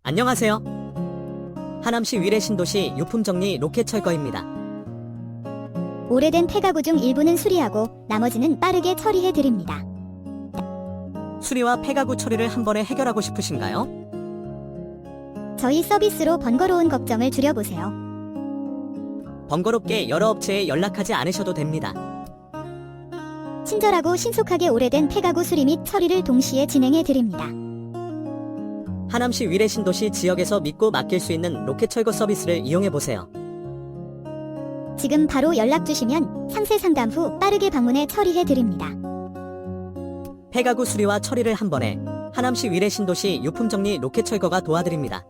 안녕하세요. 하남시 위례신도시 유품정리 로켓철거입니다. 오래된 폐가구 중 일부는 수리하고 나머지는 빠르게 처리해 드립니다. 수리와 폐가구 처리를 한 번에 해결하고 싶으신가요? 저희 서비스로 번거로운 걱정을 줄여보세요. 번거롭게 여러 업체에 연락하지 않으셔도 됩니다. 친절하고 신속하게 오래된 폐가구 수리 및 처리를 동시에 진행해 드립니다. 하남시 위례신도시 지역에서 믿고 맡길 수 있는 로켓철거 서비스를 이용해보세요. 지금 바로 연락 주시면 상세 상담 후 빠르게 방문해 처리해 드립니다. 폐가구 수리와 처리를 한 번에 하남시 위례신도시 유품정리 로켓철거가 도와드립니다.